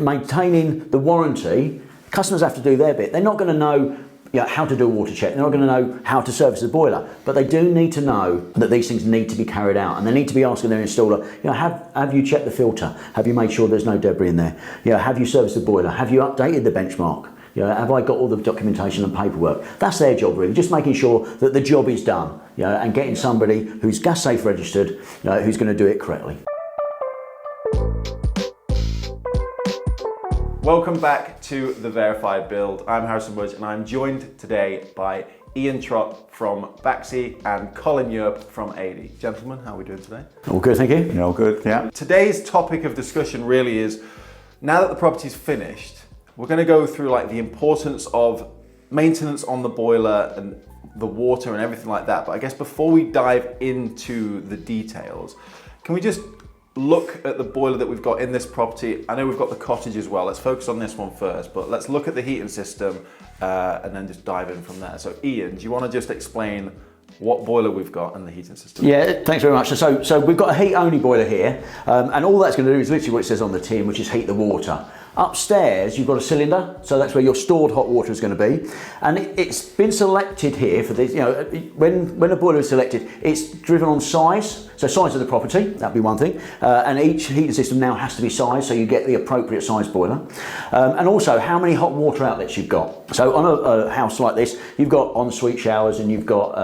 Maintaining the warranty, customers have to do their bit. They're not going to know how to do a water check. They're not going to know how to service the boiler, but they do need to know that these things need to be carried out, and they need to be asking their installer, have you checked the filter? Have you made sure there's no debris in there? Have you serviced the boiler? Have you updated the benchmark? Have I got all the documentation and paperwork? That's their job really, just making sure that the job is done, and getting somebody who's gas safe registered, who's going to do it correctly. Welcome back to The Verified Build. I'm Harrison Woods and I'm joined today by Ian Trott from Baxi and Colin Yearp from ADEY. Gentlemen, how are we doing today? All good, thank you. Yeah, all good, yeah. Today's topic of discussion really is, now that the property's finished, we're going to go through the importance of maintenance on the boiler and the water and everything like that. But I guess before we dive into the details, can we just look at the boiler that we've got in this property? I know we've got the cottage as well. Let's focus on this one first, but let's look at the heating system and then just dive in from there. So Ian, do you want to just explain what boiler we've got and the heating system? Yeah, thanks very much. So we've got a heat only boiler here, and all that's going to do is literally what it says on the tin, which is heat the water. Upstairs you've got a cylinder, so that's where your stored hot water is going to be, and it's been selected here for this. When a boiler is selected, it's driven on size, so size of the property, that'd be one thing, and each heating system now has to be sized so you get the appropriate size boiler, and also how many hot water outlets you've got. So on a house like this, you've got ensuite showers and you've got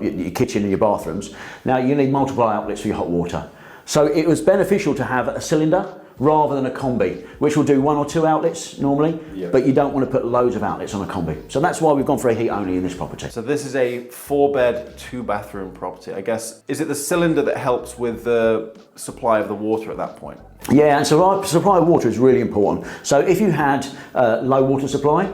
your kitchen and your bathrooms. Now you need multiple outlets for your hot water, so it was beneficial to have a cylinder rather than a combi, which will do 1 or 2 outlets normally, but you don't want to put loads of outlets on a combi. So that's why we've gone for a heat only in this property. So this is a 4-bed, 2-bathroom property. I guess, is it the cylinder that helps with the supply of the water at that point? Yeah, and so supply of water is really important. So if you had low water supply,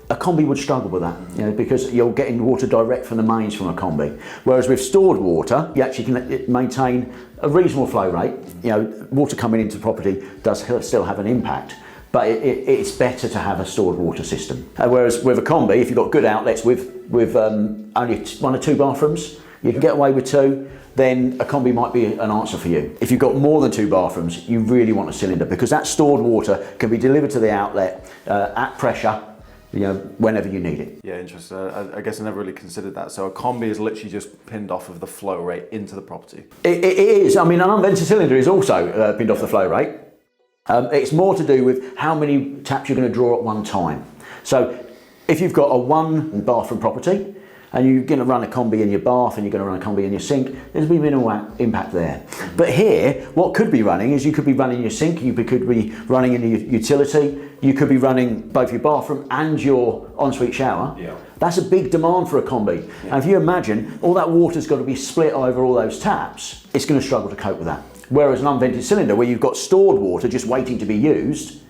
a combi would struggle with that, because you're getting water direct from the mains from a combi. Whereas with stored water, you actually can maintain a reasonable flow rate. Water coming into the property does still have an impact, but it's better to have a stored water system. Whereas with a combi, if you've got good outlets with only 1 or 2 bathrooms, you can get away with 2, then a combi might be an answer for you. If you've got more than 2 bathrooms, you really want a cylinder, because that stored water can be delivered to the outlet at pressure, whenever you need it. Yeah, interesting. I guess I never really considered that. So a combi is literally just pinned off of the flow rate into the property. It is. I mean, an unvented cylinder is also pinned off the flow rate. It's more to do with how many taps you're going to draw at one time. So if you've got a 1-bathroom property and you're going to run a combi in your bath and you're going to run a combi in your sink, there's going to be minimal impact there. But here, what could be running is you could be running your sink, you could be running in your utility, you could be running both your bathroom and your ensuite shower. Yeah. That's a big demand for a combi. Yeah. And if you imagine, all that water's got to be split over all those taps, it's going to struggle to cope with that. Whereas an unvented cylinder, where you've got stored water just waiting to be used,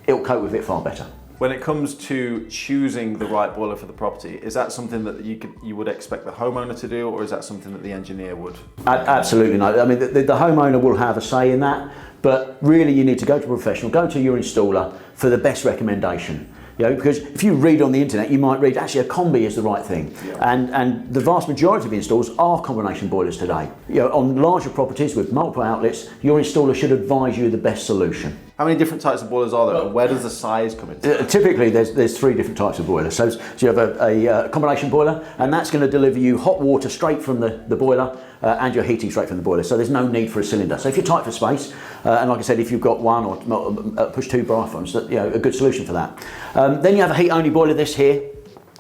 it'll cope with it far better. When it comes to choosing the right boiler for the property, is that something that you would expect the homeowner to do, or is that something that the engineer would? Absolutely not. I mean, the homeowner will have a say in that, but really you need to go to a professional, go to your installer for the best recommendation. Because if you read on the internet, you might read actually a combi is the right thing, and the vast majority of installs are combination boilers today. On larger properties with multiple outlets, your installer should advise you the best solution. How many different types of boilers are there, and where does the size come into? Typically, there's 3 different types of boilers. So you have a combination boiler, and that's going to deliver you hot water straight from the boiler and your heating straight from the boiler. So there's no need for a cylinder. So if you're tight for space, and like I said, if you've got 1 or push 2 bathrooms, a good solution for that. Then you have a heat-only boiler, this here,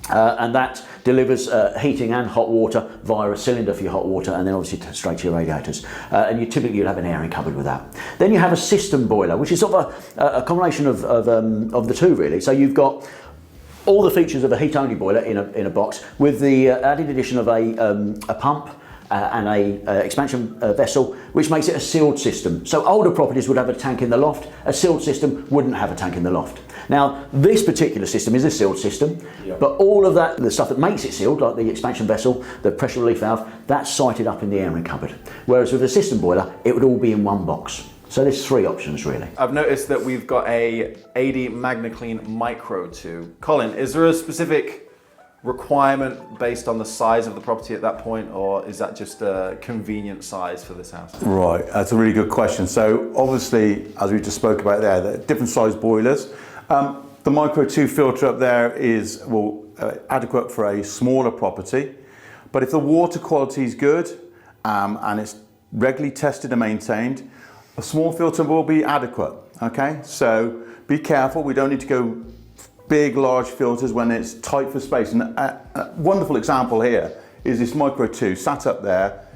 and that delivers heating and hot water via a cylinder for your hot water, and then obviously straight to your radiators. And you'll have an airing cupboard with that. Then you have a system boiler, which is sort of a combination of the 2 really. So you've got all the features of a heat-only boiler in a box, with the added addition of a pump and a expansion vessel, which makes it a sealed system. So older properties would have a tank in the loft. A sealed system wouldn't have a tank in the loft. Now, this particular system is a sealed system, but all of that, the stuff that makes it sealed, like the expansion vessel, the pressure relief valve, that's sited up in the airing cupboard. Whereas with a system boiler, it would all be in one box. So there's 3 options really. I've noticed that we've got a ADEY MagnaClean Micro 2. Colin, is there a specific requirement based on the size of the property at that point, or is that just a convenient size for this house? Right, that's a really good question. So obviously, as we just spoke about there, the different size boilers. The Micro 2 filter up there is adequate for a smaller property, but if the water quality is good and it's regularly tested and maintained, a small filter will be adequate. Okay, so be careful. We don't need to go big, large filters when it's tight for space. And a wonderful example here is this Micro 2 sat up there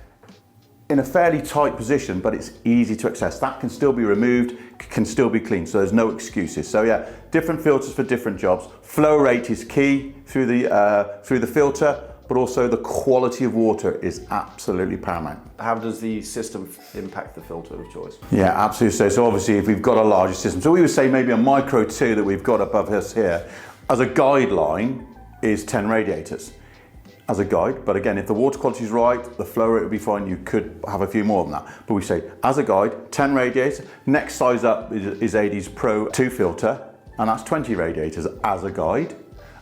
in a fairly tight position, but it's easy to access. That can still be removed, can still be cleaned, so there's no excuses. So yeah, different filters for different jobs. Flow rate is key through the filter, but also the quality of water is absolutely paramount. How does the system impact the filter of choice? Yeah, absolutely. So obviously if we've got a larger system, so we would say maybe a Micro 2 that we've got above us here, as a guideline is 10 radiators as a guide. But again, if the water quality is right, the flow rate would be fine, you could have a few more than that. But we say, as a guide, 10 radiators. Next size up is ADEY's Pro 2 filter, and that's 20 radiators as a guide.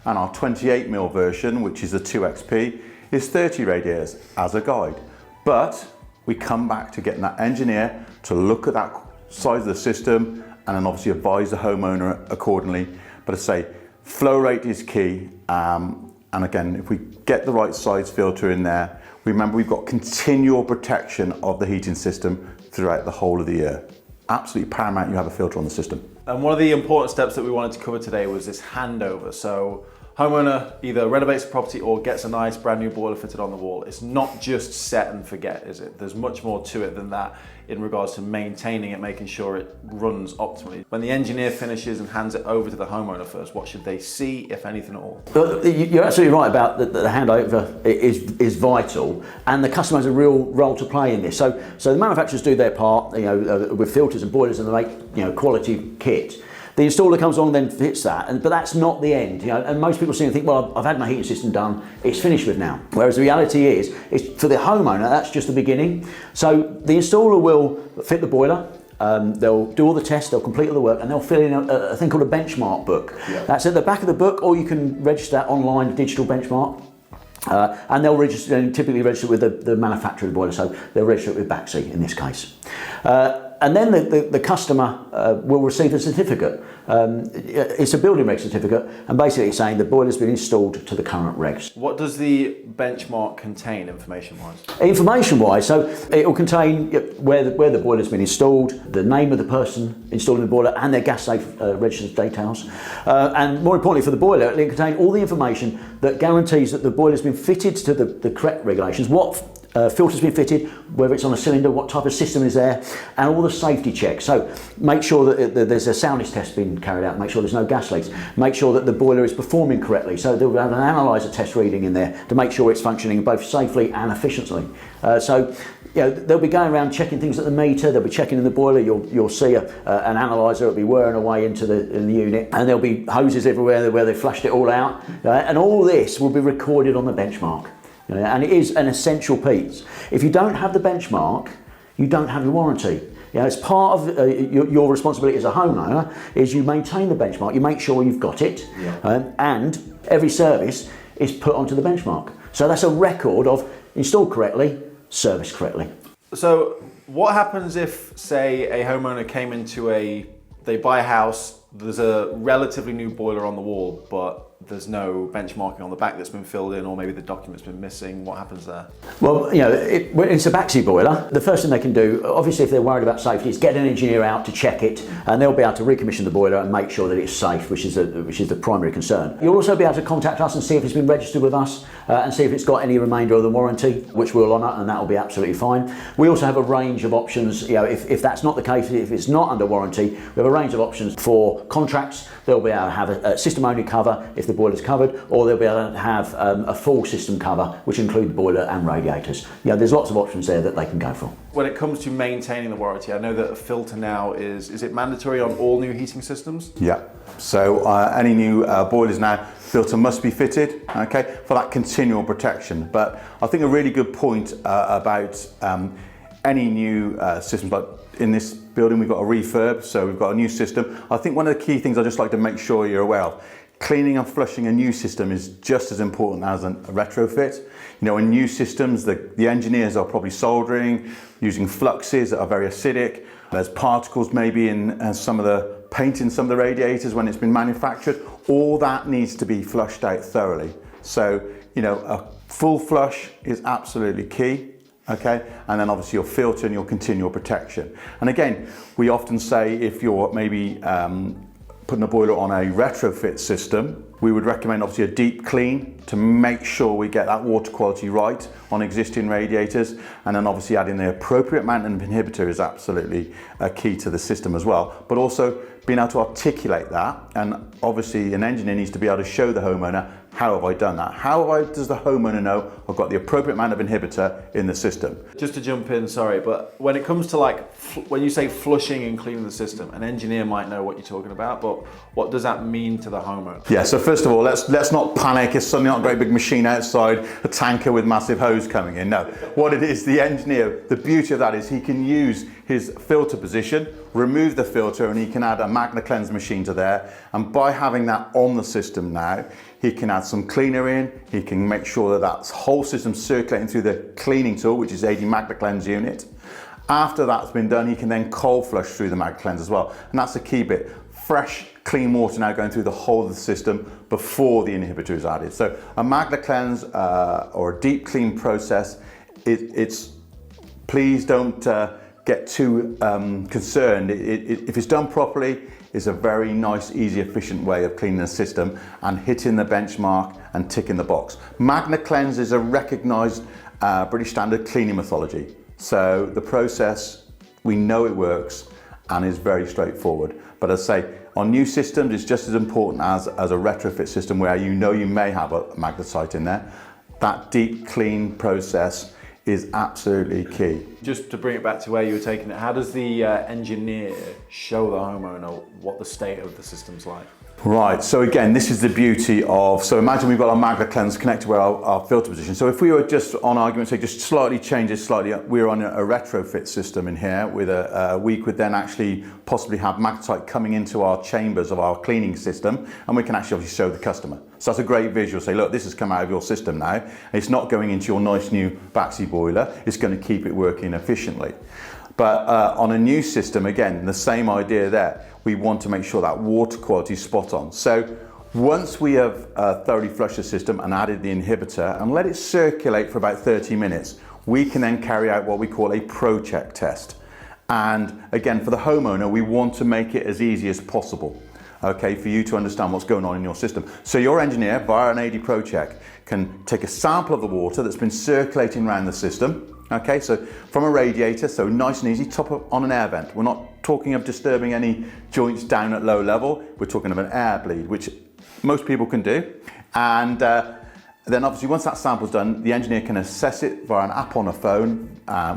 And our 28mm version, which is a 2XP, is 30 radiators as a guide. But we come back to getting that engineer to look at that size of the system and then obviously advise the homeowner accordingly. But I say, flow rate is key. And again, if we get the right size filter in there, remember we've got continual protection of the heating system throughout the whole of the year. Absolutely paramount you have a filter on the system. And one of the important steps that we wanted to cover today was this handover. So homeowner either renovates the property or gets a nice brand new boiler fitted on the wall. It's not just set and forget, is it? There's much more to it than that in regards to maintaining it, making sure it runs optimally. When the engineer finishes and hands it over to the homeowner first, what should they see, if anything at all? You're absolutely right about the handover is vital, and the customer has a real role to play in this. So the manufacturers do their part, with filters and boilers, and they make quality kit. The installer comes along and then fits that, but that's not the end. And most people seem to think, well, I've had my heating system done, it's finished with now. Whereas the reality is for the homeowner, that's just the beginning. So the installer will fit the boiler, they'll do all the tests, they'll complete all the work, and they'll fill in a thing called a benchmark book. Yeah. That's at the back of the book, or you can register that online, digital benchmark. And they'll typically register with the manufacturer of the boiler, so they'll register it with Baxi in this case. And then the customer will receive a certificate. It's a building reg certificate, and basically it's saying the boiler's been installed to the current regs. What does the benchmark contain information-wise? Information-wise, so it will contain where the boiler's been installed, the name of the person installing the boiler, and their gas safe registered details. And more importantly for the boiler, it'll contain all the information that guarantees that the boiler's been fitted to the correct regulations, what filter's been fitted, whether it's on a cylinder, what type of system is there, and all the safety checks. So make sure that there's a soundness test being carried out, make sure there's no gas leaks, make sure that the boiler is performing correctly. So they'll have an analyzer test reading in there to make sure it's functioning both safely and efficiently. They'll be going around checking things at the meter, they'll be checking in the boiler, you'll see an analyzer will be whirring away in the unit, and there'll be hoses everywhere where they flushed it all out, and all this will be recorded on the benchmark. And it is an essential piece. If you don't have the benchmark, you don't have your warranty. It's part of your responsibility as a homeowner is you maintain the benchmark, you make sure you've got it, and every service is put onto the benchmark. So that's a record of installed correctly, serviced correctly. So what happens if, say, a homeowner came they buy a house, there's a relatively new boiler on the wall, but there's no benchmarking on the back that's been filled in, or maybe the document's been missing? What happens there? Well, it's a Baxi boiler. The first thing they can do, obviously if they're worried about safety, is get an engineer out to check it, and they'll be able to recommission the boiler and make sure that it's safe, which is the primary concern. You'll also be able to contact us and see if it's been registered with us, and see if it's got any remainder of the warranty, which we'll honour, and that will be absolutely fine. We also have a range of options. If that's not the case, if it's not under warranty, we have a range of options for contracts. They'll be able to have a system-only cover if the boiler's covered, or they'll be able to have a full system cover, which include the boiler and radiators. There's lots of options there that they can go for. When it comes to maintaining the warranty, I know that a filter now is it mandatory on all new heating systems? Yeah. So any new boilers now, filter must be fitted, okay, for that continual protection. But I think a really good point about any new systems, like in this building we've got a refurb, so we've got a new system. I think one of the key things I'd just like to make sure you're aware of, cleaning and flushing a new system is just as important as a retrofit. You know, in new systems, the engineers are probably soldering, using fluxes that are very acidic. There's particles maybe in some of the paint in some of the radiators when it's been manufactured. All that needs to be flushed out thoroughly. So, you know, a full flush is absolutely key. Okay, and then obviously your filter and your continual protection. And again, we often say if you're maybe putting a boiler on a retrofit system, we would recommend obviously a deep clean to make sure we get that water quality right on existing radiators, and then obviously adding the appropriate maintenance inhibitor is absolutely a key to the system as well. But also being able to articulate that, and obviously an engineer needs to be able to show the homeowner, how have I done that? Does the homeowner know I've got the appropriate amount of inhibitor in the system? Just to jump in, sorry, but when it comes to like, when you say flushing and cleaning the system, an engineer might know what you're talking about, but what does that mean to the homeowner? Yeah, so first of all, let's not panic. It's suddenly not a great big machine outside, a tanker with massive hose coming in. No, what it is, the engineer, the beauty of that is he can use his filter position, remove the filter, and he can add a MagnaClean machine to there. And by having that on the system now, he can add some cleaner in, he can make sure that whole system circulating through the cleaning tool, which is ADEY MagnaClean unit. After that's been done, he can then cold flush through the MagnaClean as well. And that's the key bit. Fresh, clean water now going through the whole of the system before the inhibitor is added. So a MagnaClean or a deep clean process, please don't get too concerned. If it's done properly, it's a very nice, easy, efficient way of cleaning the system and hitting the benchmark and ticking the box. MagnaClean is a recognised British standard cleaning methodology. So the process, we know it works and is very straightforward. But as I say, on new systems, it's just as important as a retrofit system where you know you may have a magnetite in there. That deep clean process is absolutely key. Just to bring it back to where you were taking it, how does the engineer show the homeowner what the state of the system's like? Right, so again, this is the beauty of, so imagine we've got our MagnaClean connected with our filter position. So if we were just on argument, say just slightly change it slightly, we're on a retrofit system in here with we could then actually possibly have magnetite coming into our chambers of our cleaning system, and we can actually obviously show the customer. So that's a great visual, say look, this has come out of your system now, it's not going into your nice new Baxi boiler, it's going to keep it working efficiently. But on a new system, again, the same idea there. We want to make sure that water quality is spot on. So once we have thoroughly flushed the system and added the inhibitor and let it circulate for about 30 minutes, we can then carry out what we call a ProCheck test. And again, for the homeowner, we want to make it as easy as possible, okay, for you to understand what's going on in your system. So your engineer, via an Adey ProCheck, can take a sample of the water that's been circulating around the system. Okay, so from a radiator, so nice and easy, top up on an air vent. We're not talking of disturbing any joints down at low level. We're talking of an air bleed, which most people can do. And then obviously once that sample's done, the engineer can assess it via an app on a phone,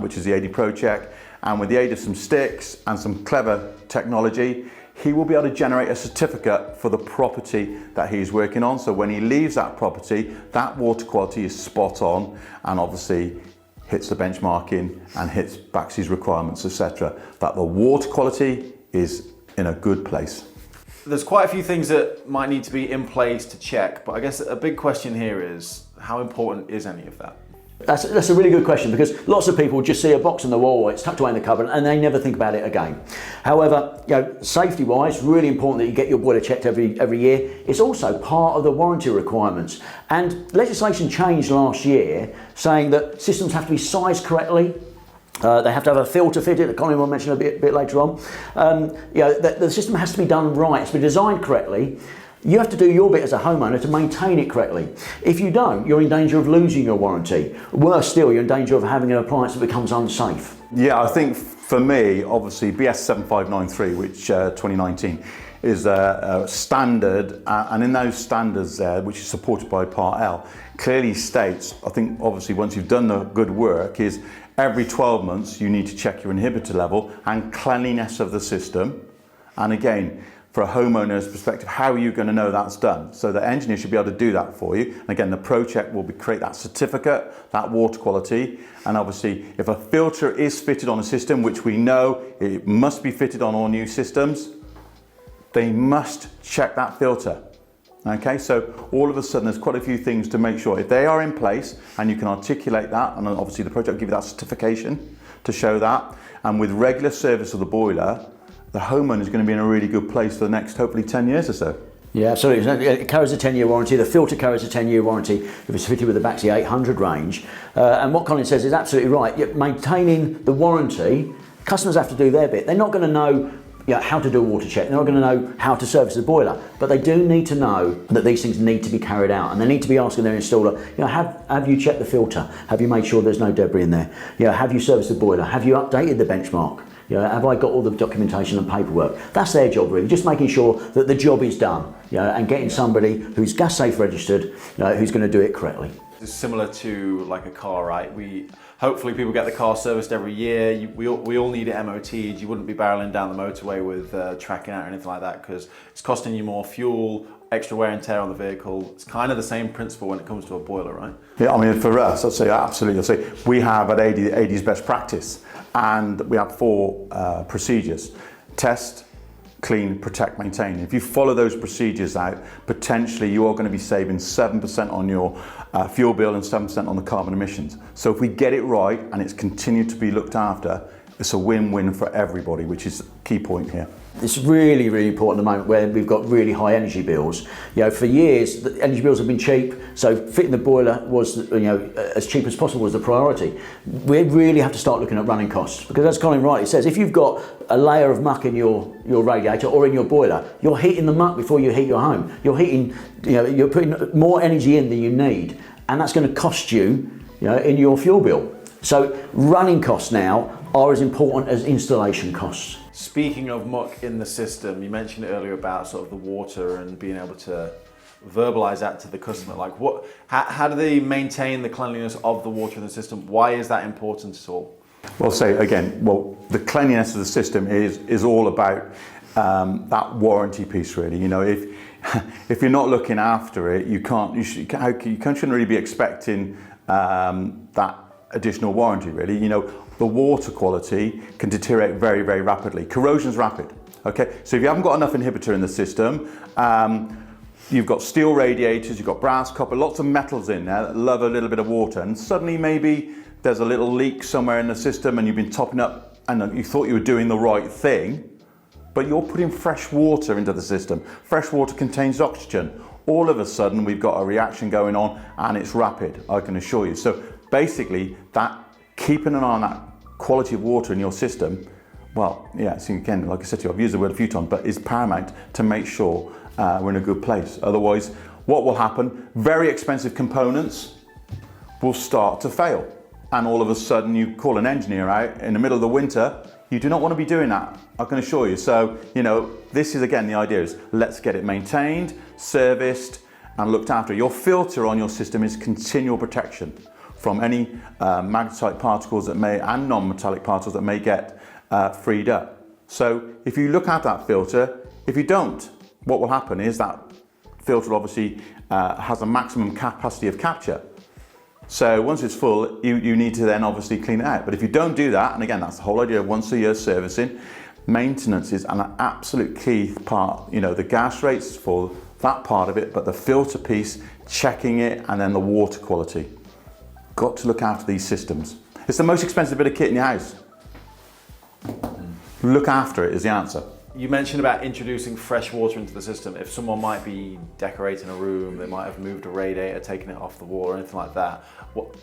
which is the Adey ProCheck. And with the aid of some sticks and some clever technology, he will be able to generate a certificate for the property that he's working on. So when he leaves that property, that water quality is spot on, and obviously hits the benchmarking and hits Baxi's requirements, etc. That the water quality is in a good place. There's quite a few things that might need to be in place to check, but I guess a big question here is, how important is any of that? That's a really good question, because lots of people just see a box on the wall, or it's tucked away in the cupboard, and they never think about it again. However, you know, safety-wise, really important that you get your boiler checked every year. It's also part of the warranty requirements. And legislation changed last year saying that systems have to be sized correctly. They have to have a filter fitted, that Colin will mention a bit later on. You know, the system has to be done right, it's been designed correctly. You have to do your bit as a homeowner to maintain it correctly. If you don't, you're in danger of losing your warranty. Worse still, you're in danger of having an appliance that becomes unsafe. Yeah, I think for me, obviously BS 7593, which 2019, is a standard, and in those standards there, which is supported by Part L, clearly states, I think obviously once you've done the good work, is every 12 months you need to check your inhibitor level and cleanliness of the system. And again, for a homeowner's perspective, how are you going to know that's done? So the engineer should be able to do that for you. And again, the ProCheck will create that certificate, that water quality. And obviously, if a filter is fitted on a system, which we know it must be fitted on all new systems, they must check that filter. Okay, so all of a sudden there's quite a few things to make sure. If they are in place and you can articulate that, and obviously the project will give you that certification to show that, and with regular service of the boiler, the homeowner is going to be in a really good place for the next hopefully 10 years or so. Yeah, absolutely. It carries a 10-year warranty. The filter carries a 10-year warranty if it's fitted with the Baxi 800 range. And what Colin says is absolutely right. Yet maintaining the warranty, customers have to do their bit. They're not going to know how to do a water check. They're not going to know how to service the boiler, but they do need to know that these things need to be carried out, and they need to be asking their installer, have you checked the filter? Have you made sure there's no debris in there? Have you serviced the boiler? Have you updated the benchmark? Have I got all the documentation and paperwork? That's their job really, just making sure that the job is done, and getting somebody who's gas safe registered, who's going to do it correctly. It's similar to like a car, right? Hopefully people get the car serviced every year. We all need it MOT'd. You wouldn't be barreling down the motorway with tracking out or anything like that, because it's costing you more fuel, extra wear and tear on the vehicle. It's kind of the same principle when it comes to a boiler, right? Yeah, I mean, for us, I'd say absolutely. I'd say we have at ADEY's best practice, and we have 4 procedures: test, clean, protect, maintain. If you follow those procedures out, potentially you are going to be saving 7% on your fuel bill and 7% on the carbon emissions. So if we get it right and it's continued to be looked after, it's a win-win for everybody, which is the key point here. It's really, really important at the moment where we've got really high energy bills. For years, the energy bills have been cheap, so fitting the boiler was, as cheap as possible was the priority. We really have to start looking at running costs, because as Colin rightly says, if you've got a layer of muck in your radiator or in your boiler, you're heating the muck before you heat your home. You're heating, you're putting more energy in than you need, and that's going to cost you, in your fuel bill. So running costs now are as important as installation costs. Speaking of muck in the system, you mentioned earlier about sort of the water and being able to verbalize that to the customer. Like, how do they maintain the cleanliness of the water in the system? Why is that important at all? Well, the cleanliness of the system is all about that warranty piece, really. If you're not looking after it, you shouldn't really be expecting that additional warranty, really. The water quality can deteriorate very, very rapidly. Corrosion's rapid, okay? So if you haven't got enough inhibitor in the system, you've got steel radiators, you've got brass, copper, lots of metals in there that love a little bit of water, and suddenly maybe there's a little leak somewhere in the system and you've been topping up and you thought you were doing the right thing, but you're putting fresh water into the system. Fresh water contains oxygen. All of a sudden we've got a reaction going on, and it's rapid, I can assure you. So basically, that keeping an eye on that quality of water in your system, so again, like I said to you, I've used the word a few times, but it's paramount to make sure we're in a good place. Otherwise, what will happen? Very expensive components will start to fail. And all of a sudden you call an engineer out in the middle of the winter. You do not want to be doing that, I can assure you. So, this is, again, the idea is let's get it maintained, serviced, and looked after. Your filter on your system is continual protection from any magnetite particles and non-metallic particles that may get freed up. So if you look at that filter, if you don't, what will happen is that filter obviously has a maximum capacity of capture. So once it's full, you need to then obviously clean it out. But if you don't do that, and again, that's the whole idea of once a year servicing, maintenance is an absolute key part. The gas rates for that part of it, but the filter piece, checking it, and then the water quality. Got to look after these systems. It's the most expensive bit of kit in your house. Look after it is the answer. You mentioned about introducing fresh water into the system. If someone might be decorating a room, they might have moved a radiator, taken it off the wall or anything like that.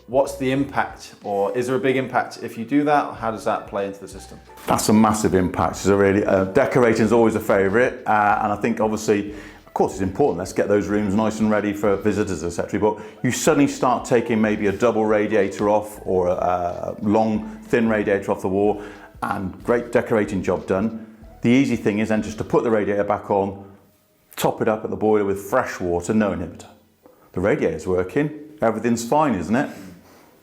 What's the impact, or is there a big impact if you do that? How does that play into the system? That's a massive impact. It's decorating is always a favourite, and I think obviously, of course, it's important. Let's get those rooms nice and ready for visitors, etc. But you suddenly start taking maybe a double radiator off or a long, thin radiator off the wall, and great decorating job done. The easy thing is then just to put the radiator back on, top it up at the boiler with fresh water, no inhibitor. The radiator's working, everything's fine, isn't it?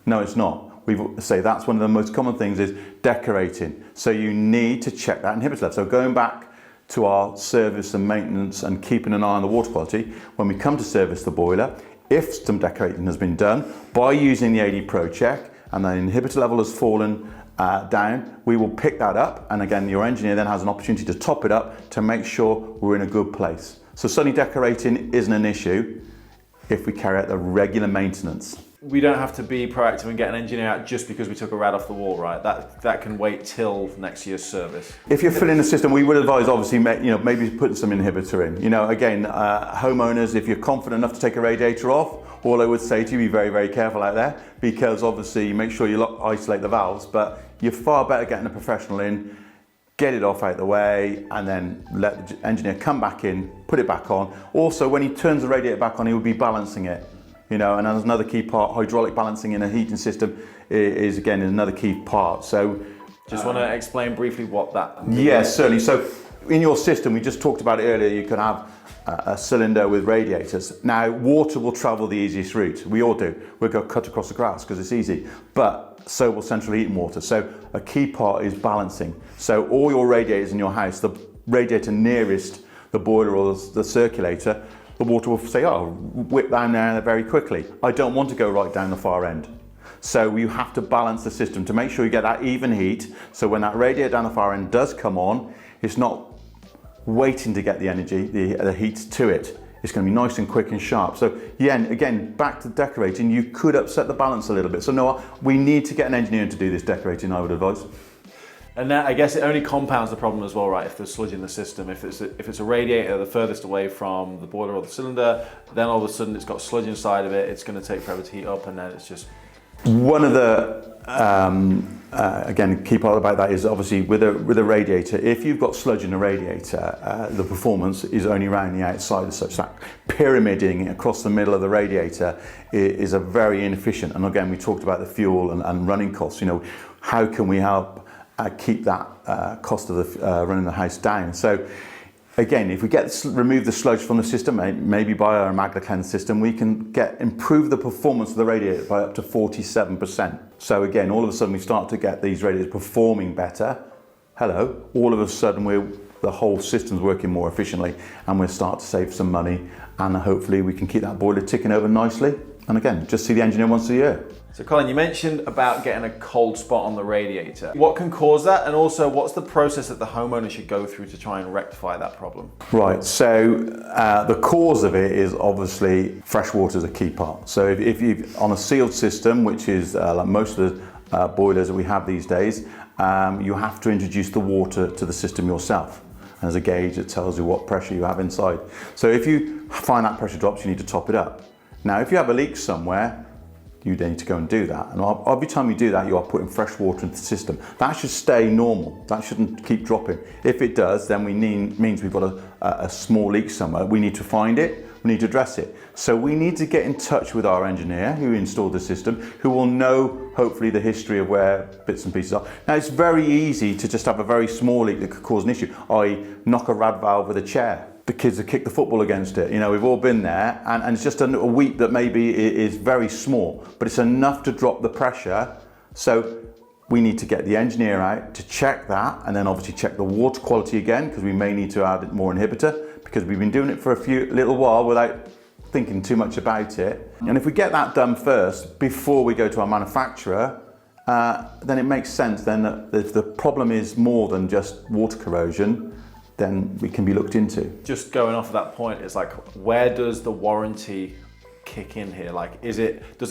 No, it's not. We say that's one of the most common things is decorating. So you need to check that inhibitor level. So going back to our service and maintenance and keeping an eye on the water quality, when we come to service the boiler, if some decorating has been done by using the Adey ProCheck and the inhibitor level has fallen down, we will pick that up, and again your engineer then has an opportunity to top it up to make sure we're in a good place. So suddenly decorating isn't an issue if we carry out the regular maintenance. We don't have to be proactive and get an engineer out just because we took a rad off the wall, right? That can wait till next year's service. If you're filling the system, we would advise obviously, maybe putting some inhibitor in. Again, homeowners, if you're confident enough to take a radiator off, all I would say to you, be very, very careful out there, because obviously make sure you isolate the valves, but you're far better getting a professional in, get it off out the way, and then let the engineer come back in, put it back on. Also, when he turns the radiator back on, he will be balancing it. And there's another key part, hydraulic balancing in a heating system is again another key part. So just want to explain briefly what that means. Yes, certainly. So in your system, we just talked about it earlier, you could have a cylinder with radiators. Now, water will travel the easiest route. We all do. We'll go cut across the grass because it's easy. But so will central heating water. So a key part is balancing. So all your radiators in your house, the radiator nearest the boiler or the circulator, the water will say, oh, whip down there very quickly. I don't want to go right down the far end. So you have to balance the system to make sure you get that even heat. So when that radiator down the far end does come on, it's not waiting to get the energy, the heat to it. It's going to be nice and quick and sharp. So yeah, again, back to decorating, you could upset the balance a little bit. So no, we need to get an engineer to do this decorating, I would advise. And that, I guess it only compounds the problem as well, right? If there's sludge in the system, if it's a radiator the furthest away from the boiler or the cylinder, then all of a sudden it's got sludge inside of it, it's going to take forever to heat up, and then it's just... One of the, again, key part about that is obviously with a radiator, if you've got sludge in a radiator, the performance is only around the outside as such. That pyramiding across the middle of the radiator is a very inefficient. And again, we talked about the fuel and running costs. How can we help keep that cost of running the house down? So again, if we remove the sludge from the system, maybe by our MagnaClean system, we can improve the performance of the radiator by up to 47%. So again, all of a sudden we start to get these radiators performing better. Hello, all of a sudden the whole system's working more efficiently, and we'll start to save some money, and hopefully we can keep that boiler ticking over nicely. And again, just see the engineer once a year. So Colin, you mentioned about getting a cold spot on the radiator. What can cause that? And also, what's the process that the homeowner should go through to try and rectify that problem? Right, so the cause of it is obviously fresh water is a key part. So if you've on a sealed system, which is like most of the boilers that we have these days, you have to introduce the water to the system yourself. And there's a gauge that tells you what pressure you have inside. So if you find that pressure drops, you need to top it up. Now, if you have a leak somewhere, you need to go and do that. And every time you do that, you are putting fresh water into the system. That should stay normal. That shouldn't keep dropping. If it does, then means we've got a small leak somewhere. We need to find it, we need to address it. So we need to get in touch with our engineer who installed the system, who will know, hopefully, the history of where bits and pieces are. Now, it's very easy to just have a very small leak that could cause an issue, i.e. knock a rad valve with a chair. The kids have kicked the football against it. We've all been there, and it's just a weep that maybe is very small, but it's enough to drop the pressure. So we need to get the engineer out to check that, and then obviously check the water quality again, because we may need to add more inhibitor, because we've been doing it for a little while without thinking too much about it. And if we get that done first, before we go to our manufacturer, then it makes sense then that if the problem is more than just water corrosion, then we can be looked into. Just going off of that point, it's like, where does the warranty kick in here? Like, does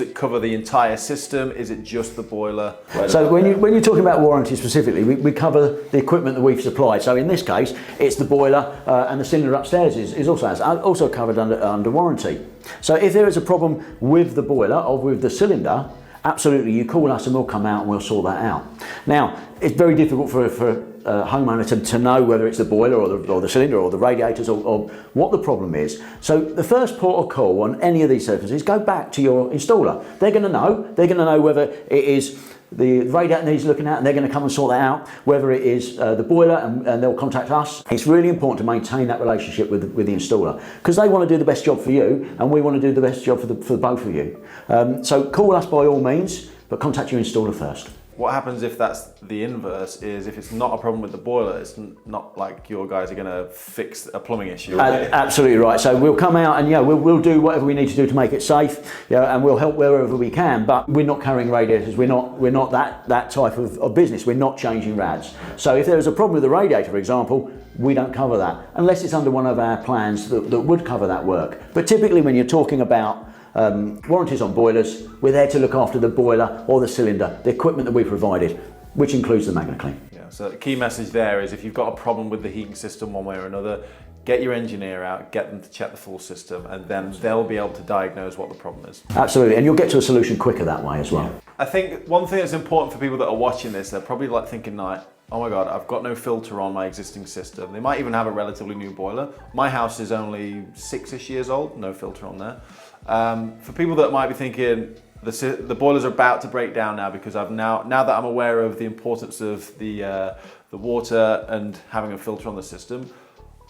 it cover the entire system? Is it just the boiler? So when you're talking about warranty specifically, we cover the equipment that we've supplied. So in this case, it's the boiler and the cylinder upstairs is also covered under warranty. So if there is a problem with the boiler or with the cylinder, absolutely, you call us and we'll come out and we'll sort that out. Now, it's very difficult for a homeowner to know whether it's the boiler or the cylinder or the radiators or what the problem is. So the first port of call on any of these circuits is go back to your installer. They're going to know whether it is the radiator needs looking at, and they're going to come and sort that out, whether it is the boiler, and they'll contact us. It's really important to maintain that relationship with the installer, because they want to do the best job for you, and we want to do the best job for both of you. So call us by all means, but contact your installer first. What happens if that's the inverse, is if it's not a problem with the boiler, it's not like your guys are going to fix a plumbing issue. Absolutely right. So we'll come out and we'll do whatever we need to do to make it safe, and we'll help wherever we can, but we're not carrying radiators. We're not that type of business. We're not changing rads. So if there's a problem with the radiator, for example, we don't cover that unless it's under one of our plans that would cover that work. But typically when you're talking about warranties on boilers, we're there to look after the boiler or the cylinder, the equipment that we provided, which includes the MagnaClean. Yeah, so the key message there is if you've got a problem with the heating system one way or another, get your engineer out, get them to check the full system, and then they'll be able to diagnose what the problem is. Absolutely, and you'll get to a solution quicker that way as well. Yeah. I think one thing that's important for people that are watching this, they're probably like thinking like, oh my God, I've got no filter on my existing system. They might even have a relatively new boiler. My house is only 6-ish years old, no filter on there. For people that might be thinking the boilers are about to break down now because now that I'm aware of the importance of the water and having a filter on the system,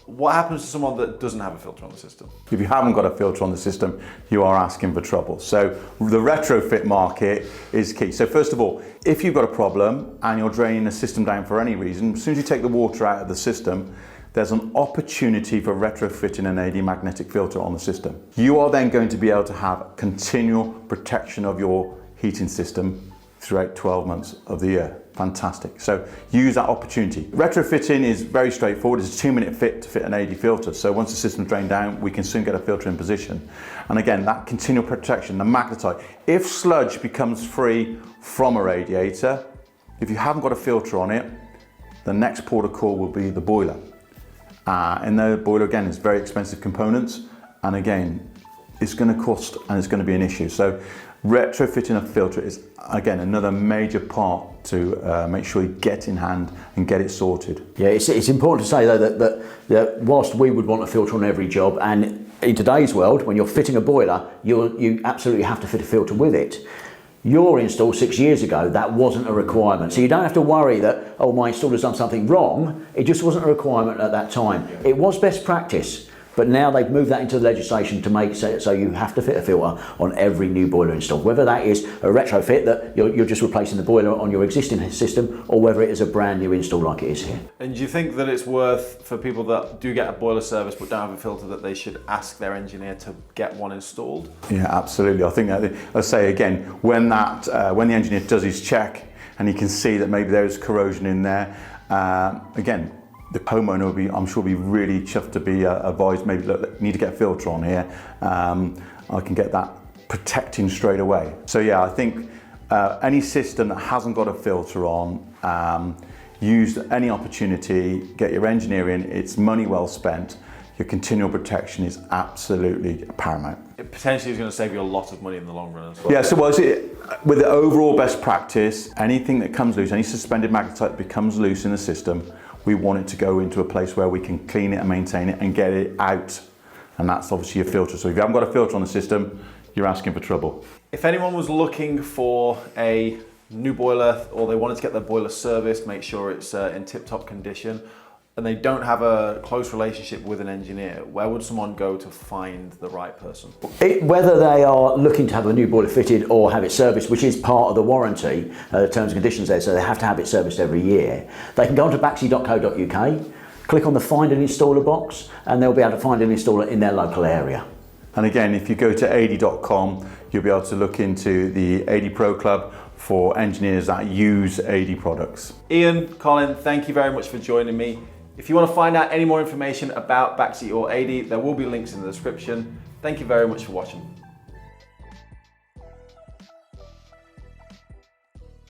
what happens to someone that doesn't have a filter on the system? If you haven't got a filter on the system, you are asking for trouble. So the retrofit market is key. So first of all, if you've got a problem and you're draining the system down for any reason, as soon as you take the water out of the system, there's an opportunity for retrofitting an ADEY magnetic filter on the system. You are then going to be able to have continual protection of your heating system throughout 12 months of the year. Fantastic. So use that opportunity. Retrofitting is very straightforward. It's a 2-minute fit to fit an ADEY filter. So once the system's drained down, we can soon get a filter in position. And again, that continual protection, the magnetite. If sludge becomes free from a radiator, if you haven't got a filter on it, the next port of call will be the boiler. And the boiler, again, is very expensive components. And again, it's going to cost and it's going to be an issue. So retrofitting a filter is, again, another major part to make sure you get in hand and get it sorted. Yeah, it's important to say though that whilst we would want a filter on every job, and in today's world, when you're fitting a boiler, you absolutely have to fit a filter with it. Your install 6 years ago, that wasn't a requirement. So you don't have to worry that, oh, my installer's done something wrong. It just wasn't a requirement at that time. It was best practice. But now they've moved that into the legislation to make so you have to fit a filter on every new boiler installed. Whether that is a retrofit that you're just replacing the boiler on your existing system, or whether it is a brand new install like it is here. And do you think that it's worth, for people that do get a boiler service but don't have a filter, that they should ask their engineer to get one installed? Yeah, absolutely. I think that, I say again, when the engineer does his check and he can see that maybe there is corrosion in there, again, the homeowner will be, I'm sure, be really chuffed to be advised, maybe, look, you need to get a filter on here. I can get that protecting straight away. So yeah, I think any system that hasn't got a filter on, use any opportunity, get your engineer in, it's money well spent. Your continual protection is absolutely paramount. It potentially is going to save you a lot of money in the long run as well. Yeah, so with the overall best practice, anything that comes loose, any suspended magnetite that becomes loose in the system, we want it to go into a place where we can clean it and maintain it and get it out. And that's obviously your filter. So if you haven't got a filter on the system, you're asking for trouble. If anyone was looking for a new boiler, or they wanted to get their boiler serviced, make sure it's in tip-top condition, and they don't have a close relationship with an engineer, where would someone go to find the right person? Whether they are looking to have a new boiler fitted or have it serviced, which is part of the warranty, the terms and conditions there, so they have to have it serviced every year, they can go onto baxi.co.uk, click on the Find an Installer box, and they'll be able to find an installer in their local area. And again, if you go to adey.com, you'll be able to look into the ADEY Pro Club for engineers that use ADEY products. Ian, Colin, thank you very much for joining me. If you want to find out any more information about Baxi or ADEY, there will be links in the description. Thank you very much for watching.